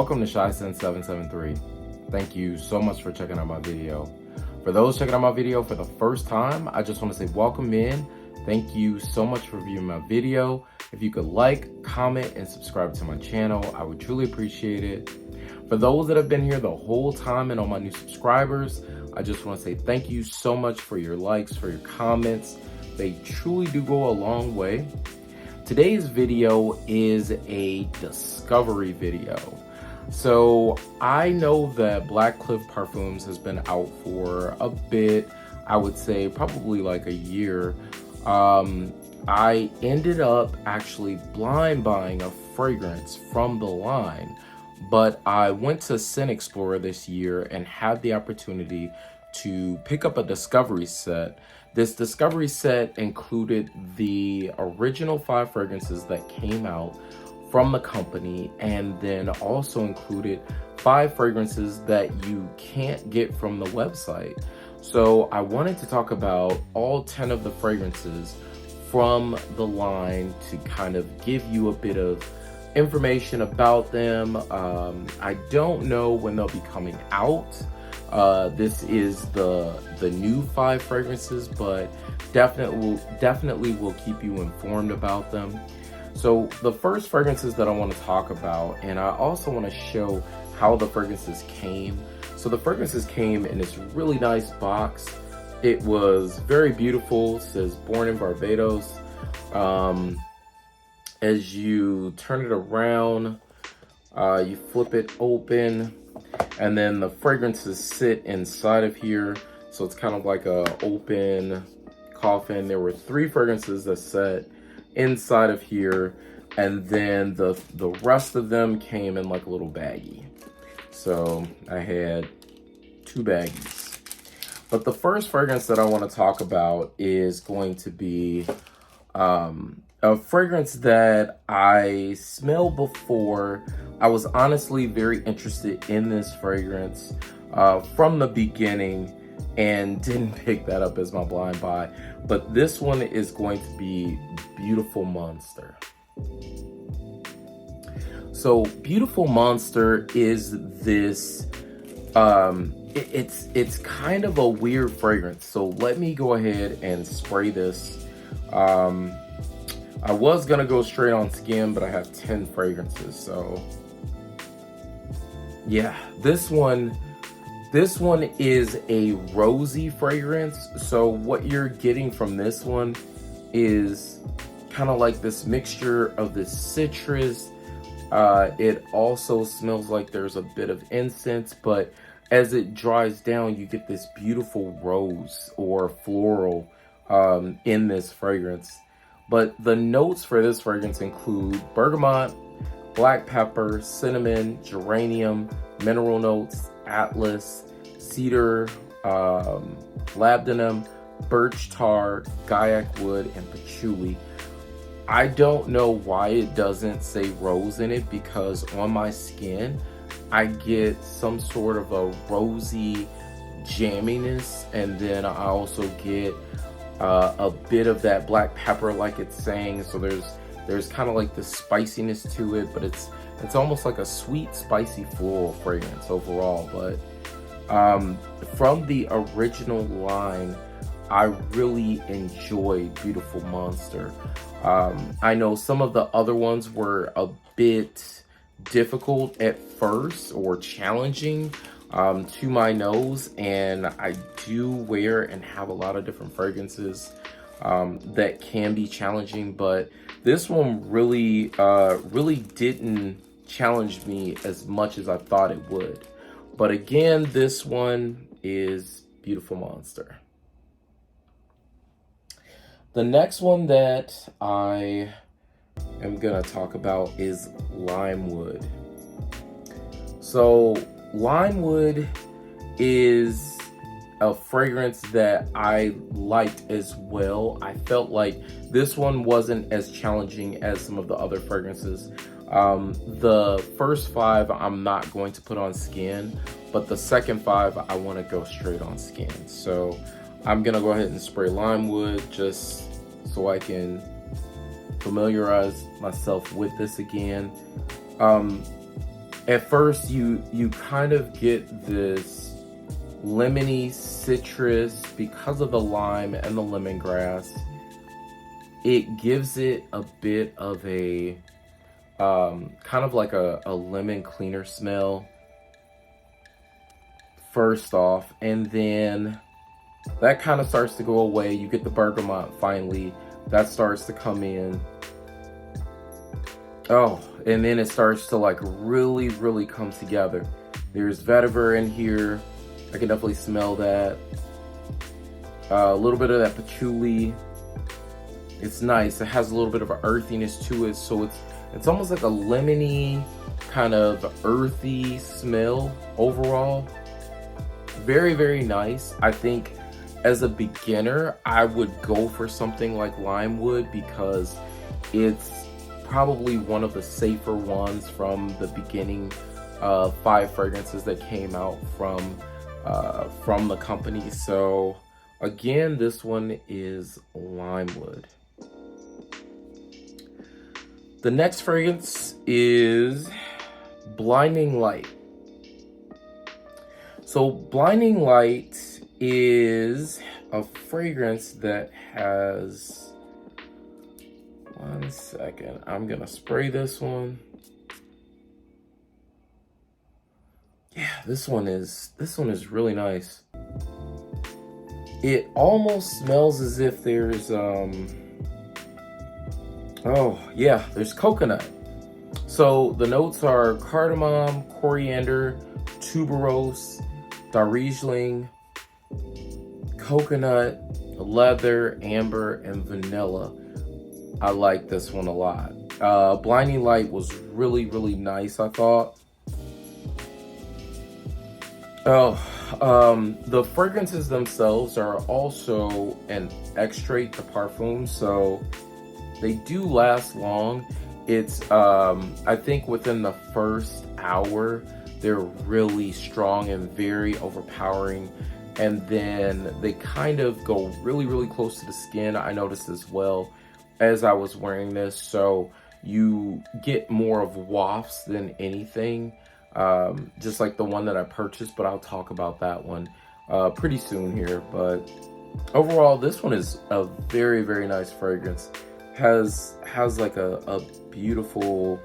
Welcome to ShySen773. Thank you so much for checking out my video. For those checking out my video for the first time, I just want to say welcome in. Thank you so much for viewing my video. If you could like, comment, and subscribe to my channel, I would truly appreciate it. For those that have been here the whole time and all my new subscribers, I just want to say thank you so much for your likes, for your comments. They truly do go a long way. Today's video is a discovery video. So I know that Blackcliff Parfums has been out for a bit, I would say probably like a year. I ended up actually blind buying a fragrance from the line, but I went to Scent Explorer this year and had the opportunity to pick up a discovery set. This discovery set included the original 5 fragrances that came out from the company, and then also included 5 fragrances that you can't get from the website. So I wanted to talk about all 10 of the fragrances from the line to kind of give you a bit of information about them. I don't know when they'll be coming out. This is the new 5 fragrances, but definitely will keep you informed about them. So the first fragrances that I want to talk about, and I also want to show how the fragrances came. So the fragrances came in this really nice box. It was very beautiful. It says born in Barbados. As you turn it around, you flip it open, and then the fragrances sit inside of here. So it's kind of like a open coffin. There were 3 fragrances that sat inside of here, and then the rest of them came in like a little baggie. So I had 2 baggies. But the first fragrance that I want to talk about is going to be a fragrance that I smelled before. I was honestly very interested in this fragrance from the beginning and didn't pick that up as my blind buy. But this one is going to be Beautiful Monster. So Beautiful Monster is this, it's kind of a weird fragrance. So let me go ahead and spray this. I was gonna go straight on skin, but I have 10 fragrances, so yeah, this one is a rosy fragrance. So what you're getting from this one is kind of like this mixture of this citrus. It also smells like there's a bit of incense, but as it dries down, you get this beautiful rose or floral in this fragrance. But the notes for this fragrance include bergamot, black pepper, cinnamon, geranium, mineral notes, atlas, cedar, labdanum, birch tar, GUAIACWOOD, and patchouli. I don't know why it doesn't say rose in it, because on my skin, I get some sort of a rosy jamminess, and then I also get a bit of that black pepper like it's saying. So there's kind of like the spiciness to it, but it's almost like a sweet, spicy floral fragrance overall. But from the original line, I really enjoyed Beautiful Monster. I know some of the other ones were a bit difficult at first or challenging to my nose, and I do wear and have a lot of different fragrances that can be challenging, but this one really didn't challenge me as much as I thought it would. But again, this one is Beautiful Monster. The next one that I am gonna talk about is Limewood. So Limewood is a fragrance that I liked as well. I felt like this one wasn't as challenging as some of the other fragrances. The first 5 I'm not going to put on skin, but the second 5 I want to go straight on skin. So I'm gonna go ahead and spray Limewood just so I can familiarize myself with this again. at first you kind of get this lemony citrus because of the lime and the lemongrass. It gives it a bit of a kind of like a lemon cleaner smell first off, and then that kind of starts to go away. You get the bergamot finally, that starts to come in. Oh, and then it starts to like really come together. There's vetiver in here. I can definitely smell that. A little bit of that patchouli. It's nice. It has a little bit of an earthiness to it, so it's almost like a lemony kind of earthy smell overall. Very nice. I think as a beginner, I would go for something like Limewood because it's probably one of the safer ones from the beginning 5 fragrances that came out from the company. So again, this one is Limewood. The next fragrance is Blinding Light. So Blinding Light is a fragrance that has, one second, I'm gonna spray this one. Yeah, this one is really nice. It almost smells as if there's oh yeah, there's coconut. So the notes are cardamom, coriander, tuberose, DARJEELING, coconut, leather, amber, and vanilla. I like this one a lot. Blinding Light was really nice, I thought. The fragrances themselves are also an extrait de parfum, so they do last long. It's I think within the first hour they're really strong and very overpowering, and then they kind of go really close to the skin. I noticed as well as I was wearing this, so you get more of wafts than anything, just like the one that I purchased, but I'll talk about that one pretty soon here. But overall, this one is a very nice fragrance. Has like a beautiful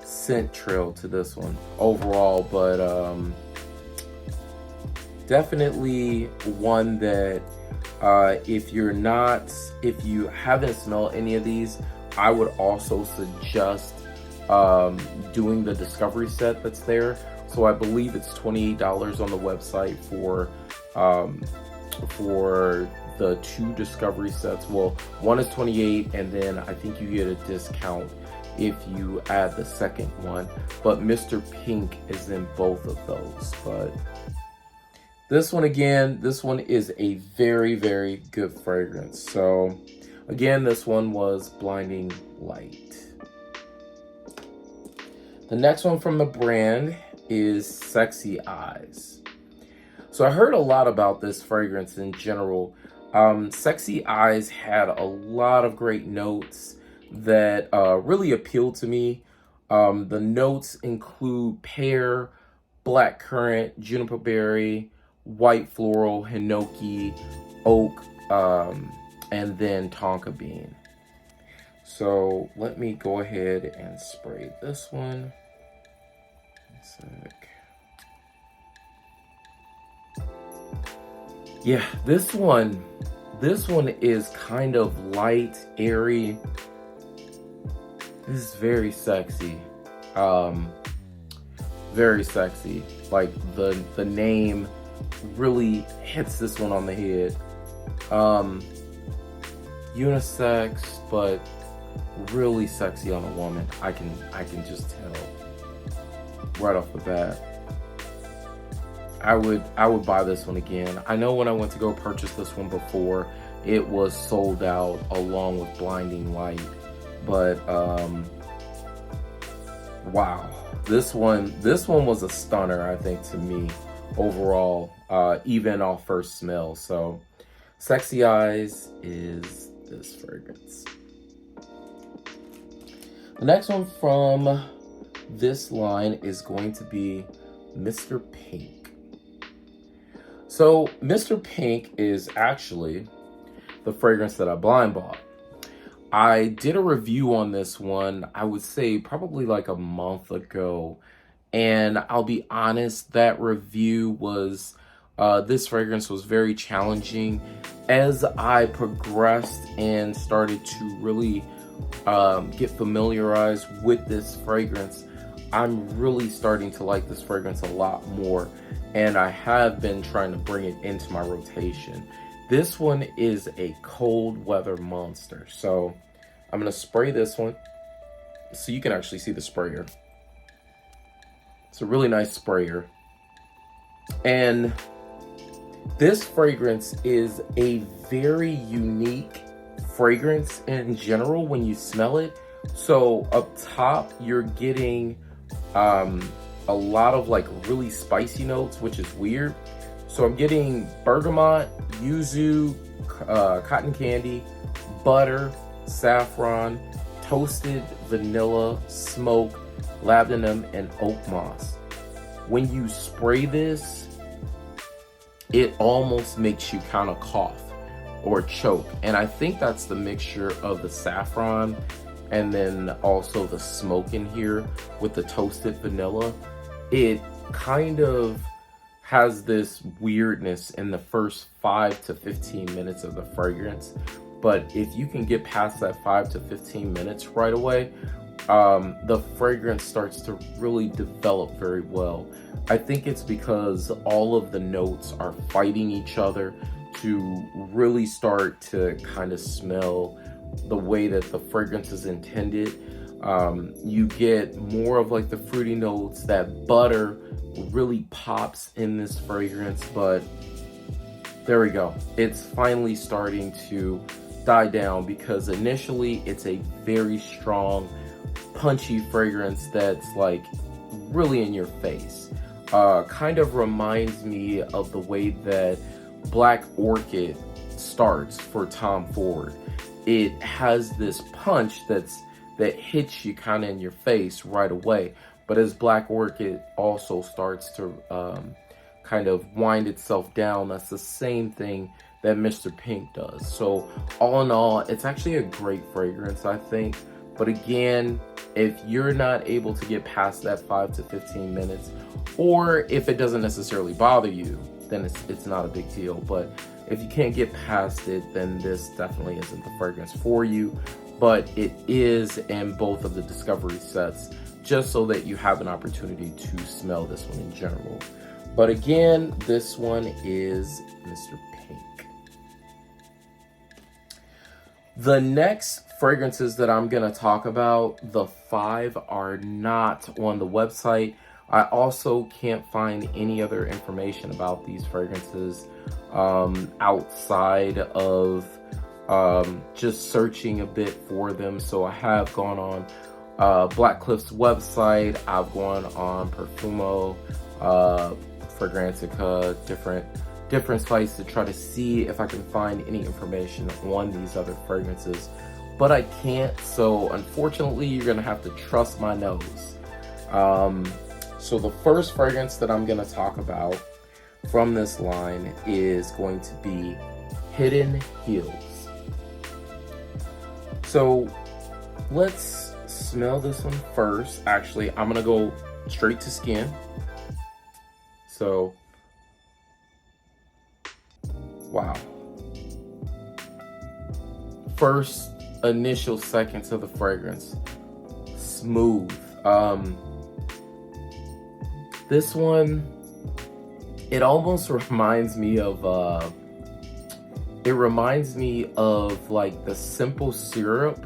scent trail to this one overall, but definitely one that if you haven't smelled any of these, I would also suggest doing the discovery set that's there. So I believe it's $28 on the website for the 2 discovery sets. Well, one is $28, and then I think you get a discount if you add the second one, but Mr.Pink is in both of those. But this one, again, this one is a very good fragrance. So again, this one was Blinding Light. The next one from the brand is Sexy Eyes. So I heard a lot about this fragrance in general. Sexy Eyes had a lot of great notes that really appealed to me. The notes include pear, blackcurrant, juniper berry, white floral, hinoki, oak, and then tonka bean. So let me go ahead and spray this one. One sec. Yeah, this one is kind of light, airy. This is very sexy. Very sexy. Like the name really hits this one on the head. Unisex, but really sexy on a woman. I can just tell right off the bat. I would buy this one again. I know when I went to go purchase this one before, it was sold out along with Blinding Light. But wow, this one was a stunner, I think, to me overall, even off first smell. So Sexy Eyes is this fragrance. The next one from this line is going to be Mr. Pink. So Mr. Pink is actually the fragrance that I blind bought. I did a review on this one, I would say probably like a month ago. And I'll be honest, that review was, this fragrance was very challenging. As I progressed and started to really get familiarized with this fragrance, I'm really starting to like this fragrance a lot more. And I have been trying to bring it into my rotation. This one is a cold weather monster. So I'm gonna spray this one so you can actually see the sprayer. It's a really nice sprayer. And this fragrance is a very unique fragrance in general when you smell it. So up top, you're getting a lot of like really spicy notes, which is weird. So I'm getting bergamot, yuzu, cotton candy, butter, saffron, toasted vanilla, smoke, labdanum, and OAKMOSS. When you spray this, it almost makes you kind of cough or choke. And I think that's the mixture of the saffron and then also the smoke in here with the toasted vanilla. It kind of has this weirdness in the first 5 to 15 minutes of the fragrance. But if you can get past that 5 to 15 minutes right away, the fragrance starts to really develop very well. I think it's because all of the notes are fighting each other to really start to kind of smell the way that the fragrance is intended. You get more of like the fruity notes. That butter really pops in this fragrance, but there we go. It's finally starting to die down because initially it's a very strong, punchy fragrance that's like really in your face. Kind of reminds me of the way that Black Orchid starts for Tom Ford. It has this punch that hits you kind of in your face right away. But as Black Orchid also starts to kind of wind itself down, that's the same thing that Mr. Pink does. So all in all, it's actually a great fragrance, I think. But again, if you're not able to get past that 5 to 15 minutes, or if it doesn't necessarily bother you, then it's not a big deal. But if you can't get past it, then this definitely isn't the fragrance for you. But it is in both of the discovery sets, just so that you have an opportunity to smell this one in general. But again, this one is Mr. Pink. The next fragrances that I'm gonna talk about, the 5 are not on the website. I also can't find any other information about these fragrances outside of just searching a bit for them. So I have gone on Blackcliff's website, I've gone on Perfumo, Fragrantica, different sites to try to see if I can find any information on these other fragrances, but I can't. So unfortunately, you're gonna have to trust my nose. So the first fragrance that I'm gonna talk about from this line is going to be Hidden Hills. So let's smell this one first. Actually, I'm gonna go straight to skin. So, wow. First initial seconds of the fragrance, smooth. This one, it almost reminds me of like the simple syrup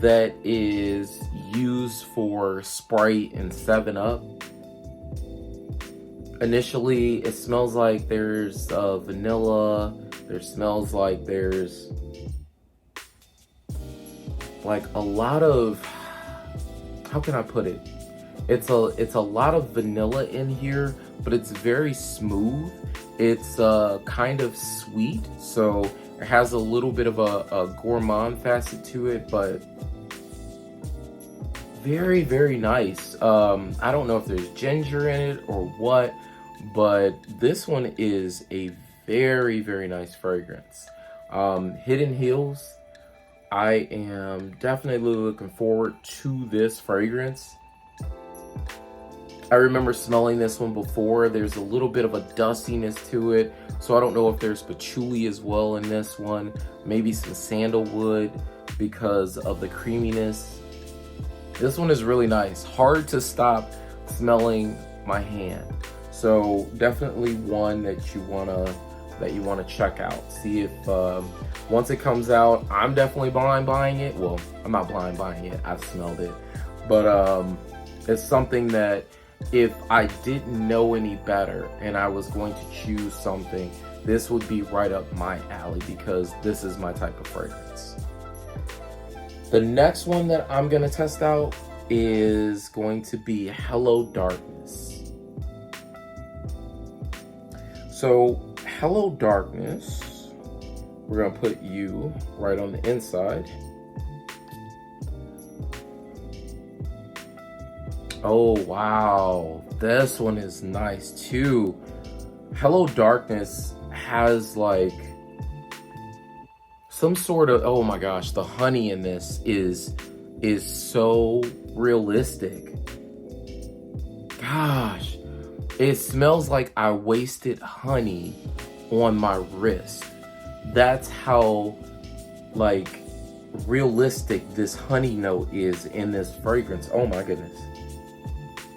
that is used for Sprite and 7-Up. Initially, it smells like there's vanilla. There smells like there's like a lot of, how can I put it? It's a lot of vanilla in here, but it's very smooth. It's kind of sweet, so it has a little bit of a gourmand facet to it, but Very, very nice. I don't know if there's ginger in it or what, but this one is a very, very nice fragrance. Hidden Hills. I am definitely looking forward to this fragrance. I remember smelling this one before. There's a little bit of a dustiness to it, so I don't know if there's patchouli as well in this one. Maybe some sandalwood because of the creaminess. This one is really nice. Hard to stop smelling my hand. So definitely one that you wanna check out. See if once it comes out, I'm definitely blind buying it. Well, I'm not blind buying it. I've smelled it, but it's something that if I didn't know any better and I was going to choose something, this would be right up my alley because this is my type of fragrance. The next one that I'm gonna test out is going to be Hello Darkness. So Hello Darkness, we're gonna put you right on the inside. Oh wow, this one is nice too. Hello Darkness has like some sort of, oh my gosh, the honey in this is so realistic. Gosh, it smells like I wasted honey on my wrist. That's how like realistic this honey note is in this fragrance. Oh my goodness.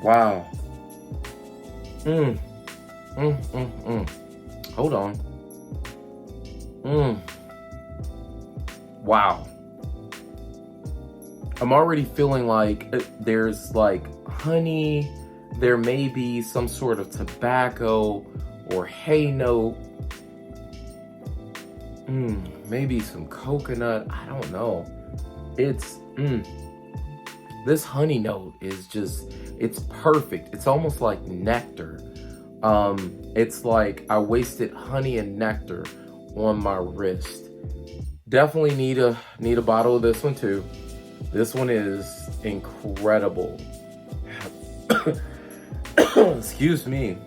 Wow. Hold on. Wow. I'm already feeling like there's like honey. There may be some sort of tobacco or hay note. Maybe some coconut. I don't know. It's this honey note is just, it's perfect. It's almost like nectar. It's like I wasted honey and nectar on my wrist. Definitely need a bottle of this one too. This one is incredible. Excuse me.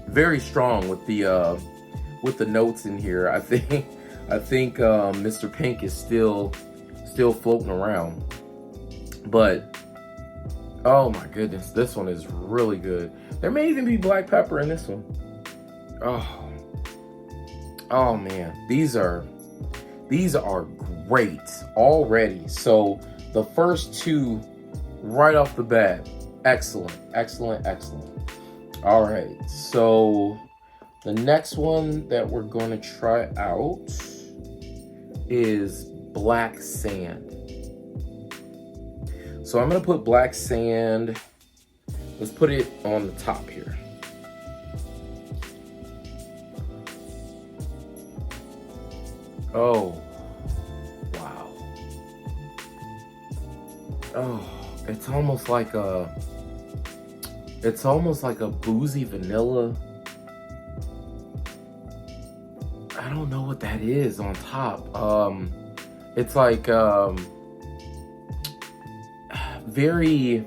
Very strong with the notes in here. I think Mr.Pink is still floating around. But oh my goodness, this one is really good. There may even be black pepper in this one. Oh man, these are great already. So the first two right off the bat, excellent. All right, so the next one that we're going to try out is Black Sand. So I'm gonna put Black Sand, let's put it on the top here. Oh, wow. Oh, it's almost like a boozy vanilla. I don't know what that is on top. It's like, very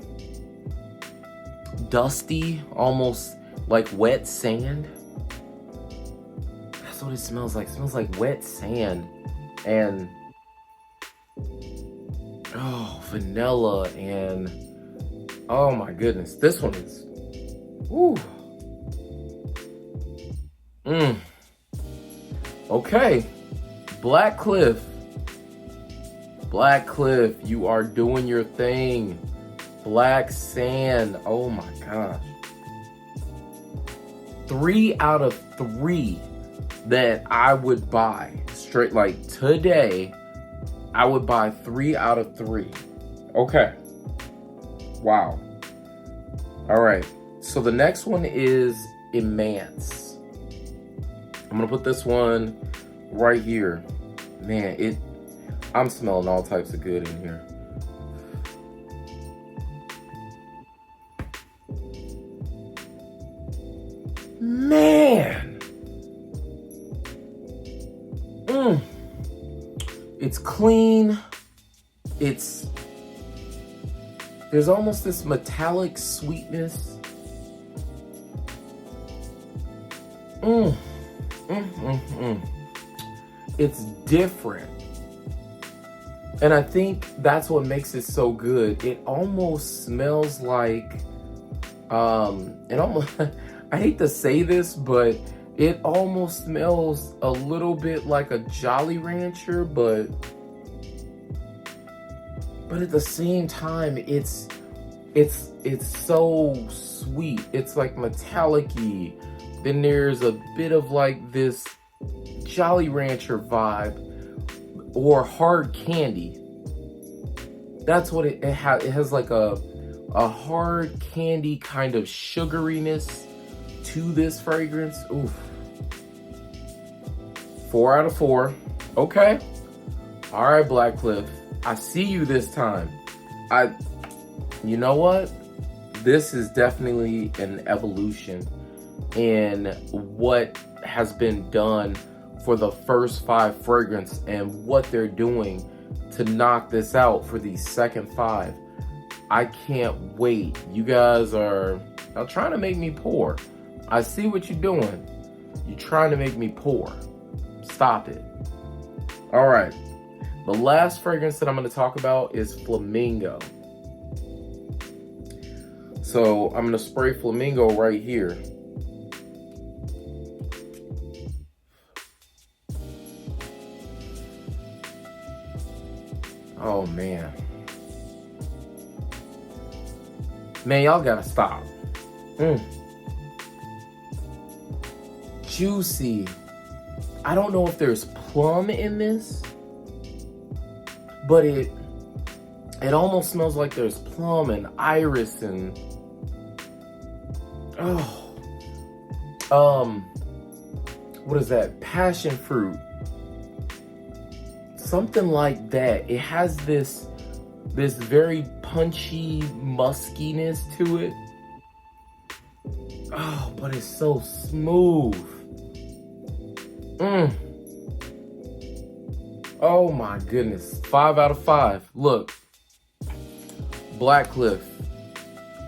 dusty, almost like wet sand. That's what it smells like. It smells like wet sand. And oh, vanilla and oh my goodness, this one is woo. Okay, Blackcliff, you are doing your thing. Black Sand, oh my gosh. 3 out of 3 that I would buy straight, like today, I would buy 3 out of 3. Okay, wow. All right, so the next one is Immance. I'm gonna put this one right here. Man, I'm smelling all types of good in here. Man. It's clean. It's There's almost this metallic sweetness. It's different. And I think that's what makes it so good. It almost smells like, it almost, I hate to say this, but it almost smells a little bit like a Jolly Rancher, but at the same time, it's so sweet. It's like metallic-y. Then there's a bit of like this Jolly Rancher vibe or hard candy. That's what it has. It has like a hard candy kind of sugariness to this fragrance. Oof. 4 out of 4. Okay. All right, Blackcliff. I see you this time. You know what? This is definitely an evolution in what has been done for the first 5 fragrance and what they're doing to knock this out for the second 5. I can't wait. You guys are trying to make me pour. I see what you're doing. You're trying to make me pour. Stop it. All right. The last fragrance that I'm going to talk about is Flamingo. So I'm going to spray Flamingo right here. Oh, man. Man, y'all got to stop. Juicy. I don't know if there's plum in this, but it almost smells like there's plum and iris and what is that? Passion fruit. Something like that. It has this very punchy muskiness to it. Oh, but it's so smooth. Oh my goodness. 5 out of 5. Look. Blackcliff.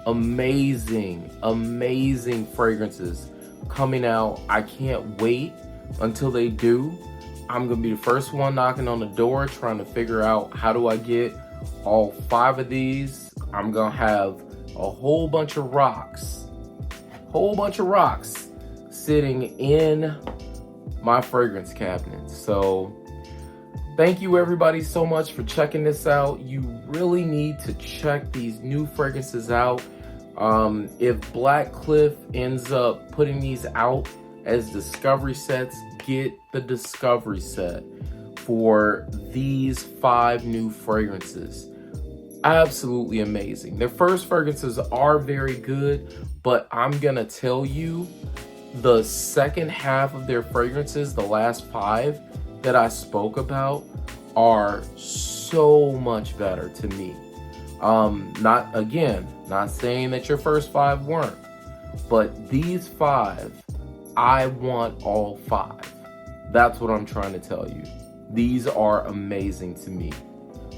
Amazing, amazing fragrances coming out. I can't wait until they do. I'm gonna be the first one knocking on the door trying to figure out how do I get all 5 of these. I'm gonna have a whole bunch of rocks sitting in my fragrance cabinet. So thank you everybody so much for checking this out. You really need to check these new fragrances out. If Blackcliff ends up putting these out as discovery sets, get the discovery set for these 5 new fragrances. Absolutely amazing. Their first fragrances are very good, but I'm gonna tell you, the second half of their fragrances, the last 5 that I spoke about, are so much better to me. Not saying that your first 5 weren't, but these 5, I want all 5. That's what I'm trying to tell you. These are amazing to me.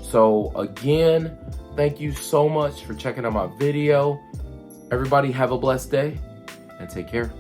So again, thank you so much for checking out my video. Everybody have a blessed day and take care.